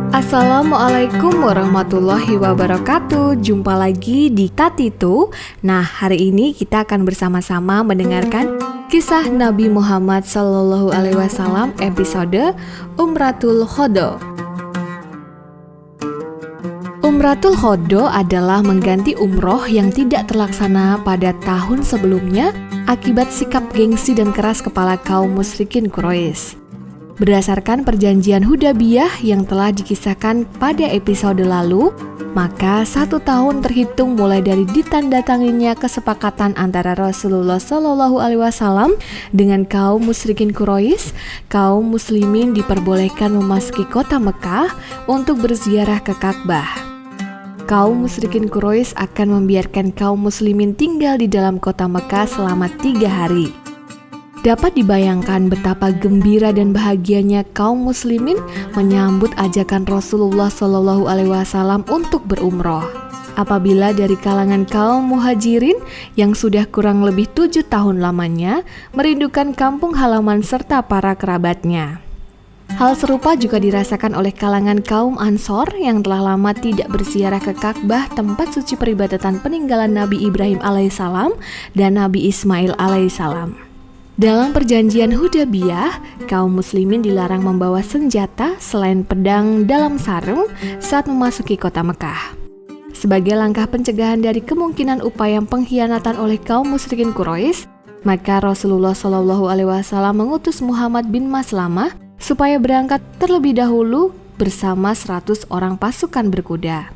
Assalamualaikum warahmatullahi wabarakatuh. Jumpa lagi di Tatitu. Nah, hari ini kita akan bersama-sama mendengarkan kisah Nabi Muhammad SAW episode Umratul Khodo. Umratul Khodo adalah mengganti umroh yang tidak terlaksana pada tahun sebelumnya akibat sikap gengsi dan keras kepala kaum musyrikin Quraisy. Berdasarkan perjanjian Hudaybiyah yang telah dikisahkan pada episode lalu, maka 1 tahun terhitung mulai dari ditandatanganinya kesepakatan antara Rasulullah SAW dengan kaum musyrikin Quraisy, kaum muslimin diperbolehkan memasuki kota Mekah untuk berziarah ke Ka'bah. Kaum musyrikin Quraisy akan membiarkan kaum muslimin tinggal di dalam kota Mekah selama 3 hari. Dapat dibayangkan betapa gembira dan bahagianya kaum muslimin menyambut ajakan Rasulullah SAW untuk berumroh. Apabila dari kalangan kaum muhajirin yang sudah kurang lebih 7 tahun lamanya merindukan kampung halaman serta para kerabatnya. Hal serupa juga dirasakan oleh kalangan kaum Ansor yang telah lama tidak berziarah ke Ka'bah, tempat suci peribadatan peninggalan Nabi Ibrahim alaihissalam dan Nabi Ismail alaihissalam. Dalam perjanjian Hudaybiyah, kaum muslimin dilarang membawa senjata selain pedang dalam sarung saat memasuki kota Mekah. Sebagai langkah pencegahan dari kemungkinan upaya pengkhianatan oleh kaum musyrikin Quraisy, maka Rasulullah SAW mengutus Muhammad bin Maslamah supaya berangkat terlebih dahulu bersama 100 orang pasukan berkuda.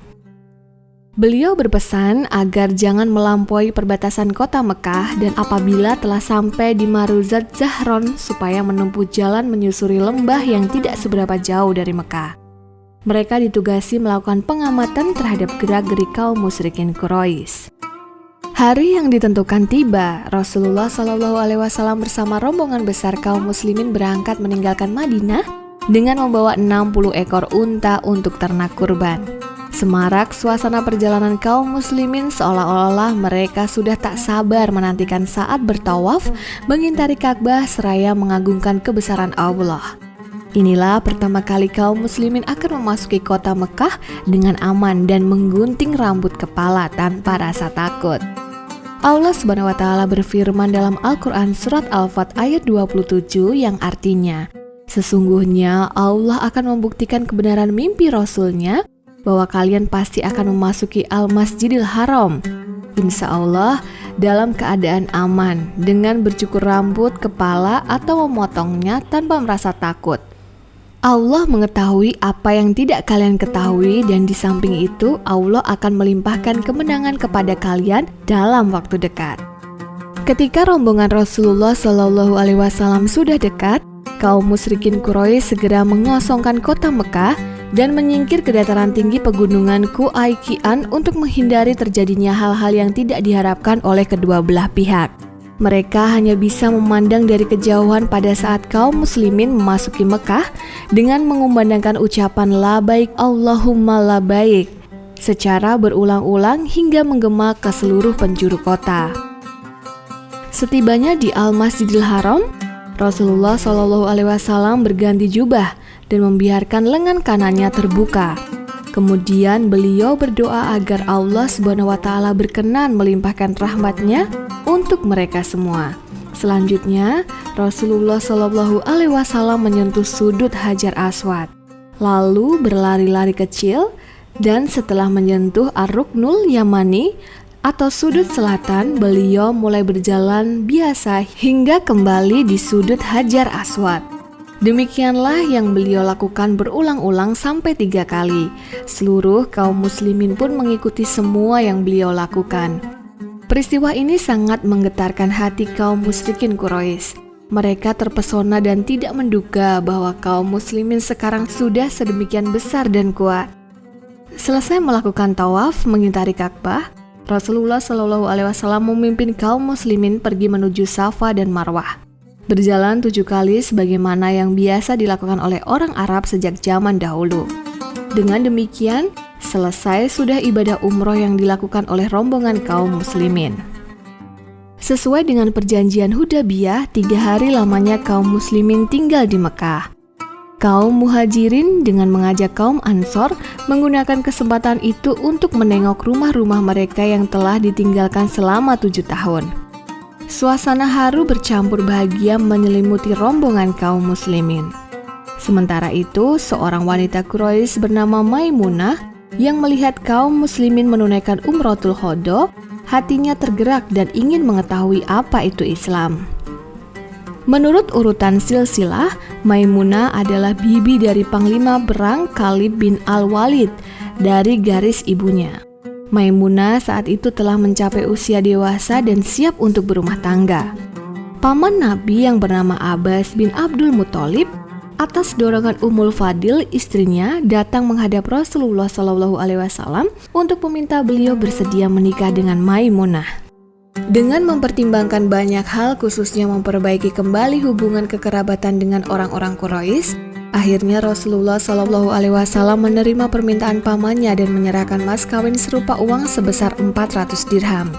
Beliau berpesan agar jangan melampaui perbatasan kota Mekah dan apabila telah sampai di Maruzat Zahron supaya menempuh jalan menyusuri lembah yang tidak seberapa jauh dari Mekah. Mereka ditugasi melakukan pengamatan terhadap gerak-gerik kaum musyrikin Quraisy. Hari yang ditentukan tiba, Rasulullah SAW bersama rombongan besar kaum muslimin berangkat meninggalkan Madinah dengan membawa 60 ekor unta untuk ternak kurban. Semarak suasana perjalanan kaum muslimin seolah-olah mereka sudah tak sabar menantikan saat bertawaf mengintari Ka'bah seraya mengagungkan kebesaran Allah. Inilah pertama kali kaum muslimin akan memasuki kota Mekah dengan aman dan menggunting rambut kepala tanpa rasa takut. Allah Subhanahu wa Ta'ala berfirman dalam Al-Quran Surat Al-Fat ayat 27 yang artinya, sesungguhnya Allah akan membuktikan kebenaran mimpi Rasulnya bahwa kalian pasti akan memasuki Al-Masjidil Haram, insya Allah dalam keadaan aman, dengan bercukur rambut kepala atau memotongnya tanpa merasa takut. Allah mengetahui apa yang tidak kalian ketahui dan di samping itu Allah akan melimpahkan kemenangan kepada kalian dalam waktu dekat. Ketika rombongan Rasulullah SAW sudah dekat, kaum musyrikin Quraisy segera mengosongkan kota Mekah dan menyingkir ke dataran tinggi pegunungan Qu'ayqian untuk menghindari terjadinya hal-hal yang tidak diharapkan oleh kedua belah pihak. Mereka hanya bisa memandang dari kejauhan pada saat kaum muslimin memasuki Mekah dengan mengumandangkan ucapan labaik Allahumma labaik secara berulang-ulang hingga menggema ke seluruh penjuru kota. Setibanya di Al-Masjidil Haram, Rasulullah SAW berganti jubah dan membiarkan lengan kanannya terbuka. Kemudian beliau berdoa agar Allah Subhanahu wa Ta'ala berkenan melimpahkan rahmatnya untuk mereka semua. Selanjutnya, Rasulullah SAW menyentuh sudut Hajar Aswad, lalu berlari-lari kecil, dan setelah menyentuh Ar-Ruknul Yamani atau sudut selatan, beliau mulai berjalan biasa hingga kembali di sudut Hajar Aswad. Demikianlah yang beliau lakukan berulang-ulang sampai 3 kali. Seluruh kaum muslimin pun mengikuti semua yang beliau lakukan. Peristiwa ini sangat menggetarkan hati kaum musyrikin Quraisy. Mereka terpesona dan tidak menduga bahwa kaum muslimin sekarang sudah sedemikian besar dan kuat. Selesai melakukan tawaf mengitari Ka'bah, Rasulullah SAW memimpin kaum muslimin pergi menuju Safa dan Marwah. Berjalan 7 kali sebagaimana yang biasa dilakukan oleh orang Arab sejak zaman dahulu. Dengan demikian, selesai sudah ibadah umroh yang dilakukan oleh rombongan kaum muslimin. Sesuai dengan perjanjian Hudaybiyah, 3 hari lamanya kaum muslimin tinggal di Mekah. Kaum Muhajirin dengan mengajak kaum Ansor menggunakan kesempatan itu untuk menengok rumah-rumah mereka yang telah ditinggalkan selama 7 tahun. Suasana haru bercampur bahagia menyelimuti rombongan kaum muslimin. Sementara itu, seorang wanita Quraisy bernama Maimunah yang melihat kaum muslimin menunaikan Umratul Qadha, hatinya tergerak dan ingin mengetahui apa itu Islam. Menurut urutan silsilah, Maimunah adalah bibi dari Panglima Perang Khalid bin Al-Walid dari garis ibunya. Maimunah saat itu telah mencapai usia dewasa dan siap untuk berumah tangga. Paman Nabi yang bernama Abbas bin Abdul Muthalib atas dorongan Ummul Fadil istrinya datang menghadap Rasulullah SAW untuk meminta beliau bersedia menikah dengan Maimunah. Dengan mempertimbangkan banyak hal, khususnya memperbaiki kembali hubungan kekerabatan dengan orang-orang Quraisy, akhirnya Rasulullah SAW menerima permintaan pamannya dan menyerahkan mas kawin serupa uang sebesar 400 dirham.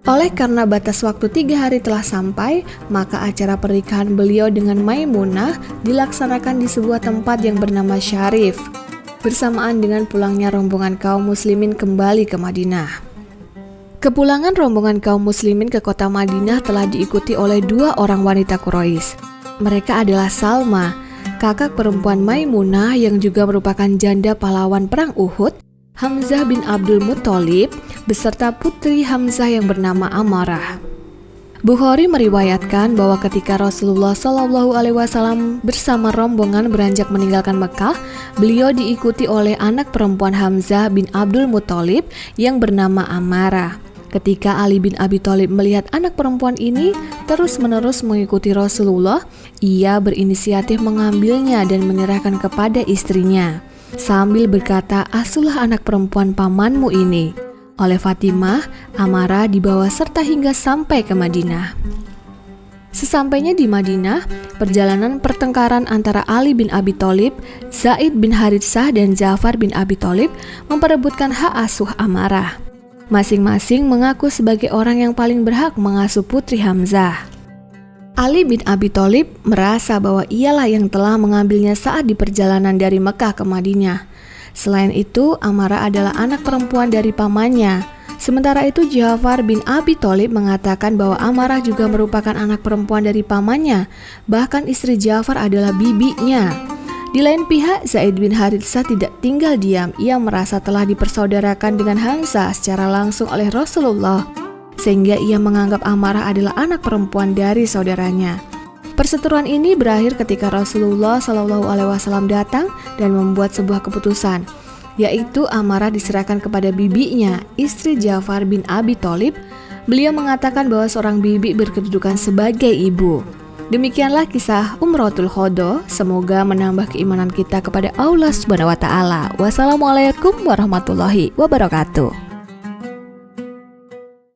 Oleh karena batas waktu 3 hari telah sampai, maka acara pernikahan beliau dengan Maimunah dilaksanakan di sebuah tempat yang bernama Syarif, bersamaan dengan pulangnya rombongan kaum muslimin kembali ke Madinah. Kepulangan rombongan kaum muslimin ke kota Madinah telah diikuti oleh 2 orang wanita Quraisy. Mereka adalah Salma, kakak perempuan Maimunah yang juga merupakan janda pahlawan perang Uhud, Hamzah bin Abdul Muthalib, beserta putri Hamzah yang bernama Amarah. Bukhari meriwayatkan bahwa ketika Rasulullah SAW bersama rombongan beranjak meninggalkan Mekah, beliau diikuti oleh anak perempuan Hamzah bin Abdul Muthalib yang bernama Amarah. Ketika Ali bin Abi Thalib melihat anak perempuan ini terus-menerus mengikuti Rasulullah, ia berinisiatif mengambilnya dan menyerahkan kepada istrinya, sambil berkata, "Asuhlah anak perempuan pamanmu ini." Oleh Fatimah, Amarah dibawa serta hingga sampai ke Madinah. Sesampainya di Madinah, perjalanan pertengkaran antara Ali bin Abi Thalib, Zaid bin Haritsah dan Ja'far bin Abi Thalib memperebutkan hak asuh Amarah. Masing-masing mengaku sebagai orang yang paling berhak mengasuh putri Hamzah. Ali bin Abi Thalib merasa bahwa ialah yang telah mengambilnya saat di perjalanan dari Mekah ke Madinah. Selain itu, Amarah adalah anak perempuan dari pamannya. Sementara itu, Ja'far bin Abi Thalib mengatakan bahwa Amarah juga merupakan anak perempuan dari pamannya. Bahkan istri Ja'far adalah bibinya. Di lain pihak, Zaid bin Haritsah tidak tinggal diam. Ia merasa telah dipersaudarakan dengan Hamzah secara langsung oleh Rasulullah, sehingga ia menganggap Amarah adalah anak perempuan dari saudaranya. Perseteruan ini berakhir ketika Rasulullah SAW datang dan membuat sebuah keputusan, yaitu Amarah diserahkan kepada bibinya, istri Ja'far bin Abi Thalib. Beliau mengatakan bahwa seorang bibi berkedudukan sebagai ibu. Demikianlah kisah Umratul Qadha. Semoga menambah keimanan kita kepada Allah Subhanahu wa taala. Wassalamualaikum warahmatullahi wabarakatuh.